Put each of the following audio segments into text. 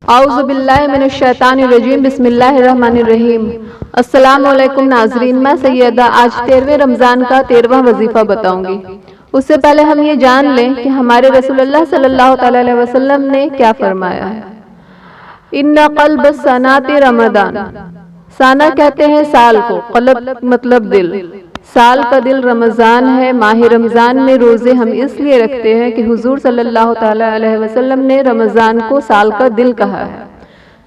اعوذ باللہ من الشیطان الرجیم، بسم اللہ الرحمن الرحیم۔ السلام علیکم ناظرین، میں سیدہ آج 13ویں رمضان کا 13واں وظیفہ بتاؤں گی۔ اس سے پہلے ہم یہ جان لیں کہ ہمارے رسول اللہ صلی اللہ علیہ وسلم نے کیا فرمایا ہے۔ ان قلب السنۃ رمضان، سانہ کہتے ہیں سال کو، قلب مطلب دل، سال کا دل رمضان ہے۔ ماہ رمضان میں روزے ہم اس لیے رکھتے ہیں کہ حضور صلی اللہ علیہ وسلم نے رمضان کو سال کا دل کہا ہے،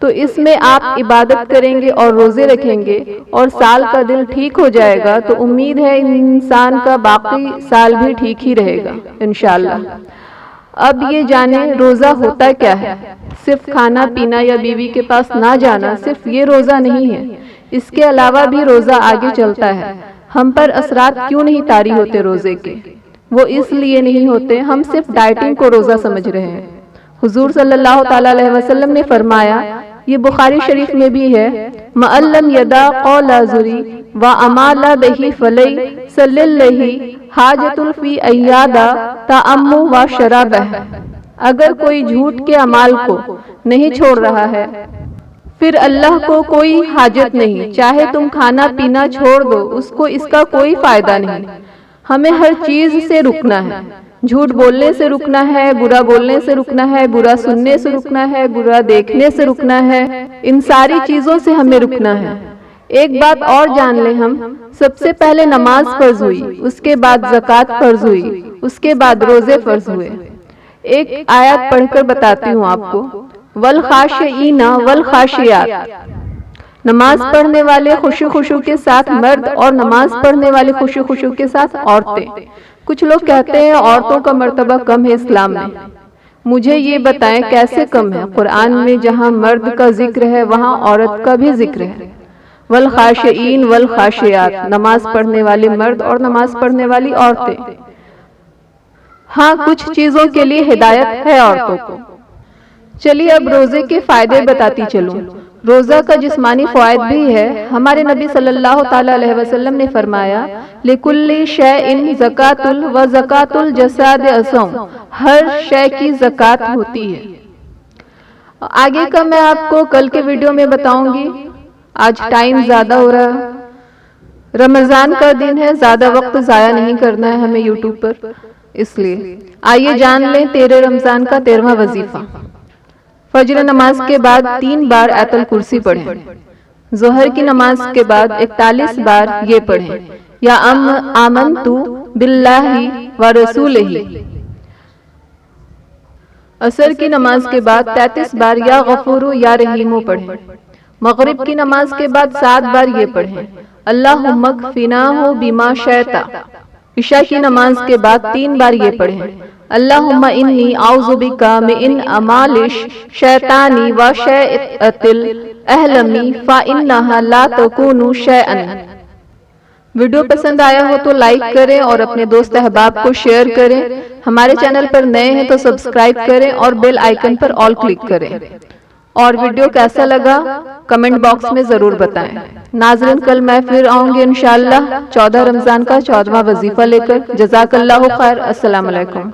تو اس میں آپ عبادت کریں گے اور روزے رکھیں گے اور سال کا دل ٹھیک ہو جائے گا تو امید ہے انسان کا باقی سال بھی ٹھیک ہی رہے گا انشاءاللہ۔ اب یہ جانیں روزہ ہوتا کیا ہے۔ صرف کھانا پینا یا بیوی کے پاس نہ جانا صرف یہ روزہ نہیں ہے، اس کے علاوہ بھی روزہ آگے چلتا ہے۔ ہم پر اثرات کیوں نہیں طاری ہوتے روزے کے؟ وہ اس لیے نہیں ہوتے، ہم صرف ڈائٹنگ کو روزہ سمجھ رہے ہیں۔ حضور صلی اللہ علیہ وسلم نے فرمایا، یہ بخاری شریف میں بھی ہے، مَن لَّمْ يَدَعْ قَوْلَ الزُّورِ وَعَمَلَ بِهِ فَلَيْسَ لِلَّهِ حَاجَةٌ فِي أَن يَدَعَ طَعَامَهُ وَشَرَابَهُ۔ اگر کوئی جھوٹ کے اعمال کو نہیں چھوڑ رہا ہے، پھر اللہ کو کوئی حاجت نہیں، چاہے تم کھانا پینا چھوڑ دو، اس کو اس کا کوئی فائدہ نہیں۔ ہمیں ہر چیز سے رکنا ہے، جھوٹ بولنے سے رکنا ہے، برا بولنے سے رکنا ہے، برا سننے سے رکنا ہے، برا دیکھنے سے رکنا ہے، ان ساری چیزوں سے ہمیں رکنا ہے۔ ایک بات اور جان لیں، ہم سب سے پہلے نماز فرض ہوئی، اس کے بعد زکوٰۃ فرض ہوئی، اس کے بعد روزے فرض ہوئے۔ ایک آیت پڑھ کر بتاتی ہوں آپ کو، والخاشعین والخاشعات، نماز پڑھنے والے خشوع کے ساتھ مرد اور نماز پڑھنے والے خشوع کے ساتھ عورتیں۔ کچھ لوگ کہتے ہیں عورتوں کا مرتبہ کم ہے اسلام میں، مجھے یہ بتائیں کیسے کم ہے؟ قرآن میں جہاں مرد کا ذکر ہے وہاں عورت کا بھی ذکر ہے۔ والخاشعین والخاشعات، نماز پڑھنے والے مرد اور نماز پڑھنے والی عورتیں۔ ہاں کچھ چیزوں کے لیے ہدایت ہے عورتوں کو۔ چلیے اب روزے کے فائدے بتاتی چلوں۔ روزہ کا جسمانی فوائد بھی ہے۔ ہمارے نبی صلی اللہ علیہ وسلم نے فرمایا، لِكُلِّ شَيْءٍ زَكَاةٌ وَزَكَاةُ الْجَسَدِ الصَّوْمُ، ہر شے کی زکوٰۃ ہوتی ہے۔ آگے کا میں آپ کو کل کے ویڈیو میں بتاؤں گی، آج ٹائم زیادہ ہو رہا ہے، رمضان کا دن ہے، زیادہ وقت ضائع نہیں کرنا ہے ہمیں یوٹیوب پر، اس لیے آئیے جان لیں 13 رمضان کا 13واں وظیفہ۔ فجر نماز کے بعد 3 بار آیت الکرسی پڑھیں، ظہر کی نماز کے بعد 41 بار یہ پڑھیں، یا آمنت باللہ ورسولہ۔ عصر کی نماز کے بعد 33 بار یا غفور یا رحیم پڑھیں۔ مغرب کی نماز کے بعد 7 بار یہ پڑھیں، اللہم اکفناہ بما شئت۔ عشاء کی نماز کے بعد 3 بار یہ پڑھیں، اللہم انی اعوذ بک من اعمال الشیطان وشیاطین الاحلام فانہا لا تکون شیئا۔ ویڈیو پسند آیا ہو تو لائک کریں اور اپنے دوست احباب کو شیئر کریں۔ ہمارے چینل پر نئے ہیں تو سبسکرائب کریں اور بیل آئیکن پر آل کلک کریں۔ اور ویڈیو کیسا لگا کمنٹ باکس میں ضرور بتائیں۔ ناظرین کل میں پھر آؤں گی انشاءاللہ 14 رمضان کا 14واں وظیفہ لے کر۔ جزاک اللہ خیر، السلام علیکم۔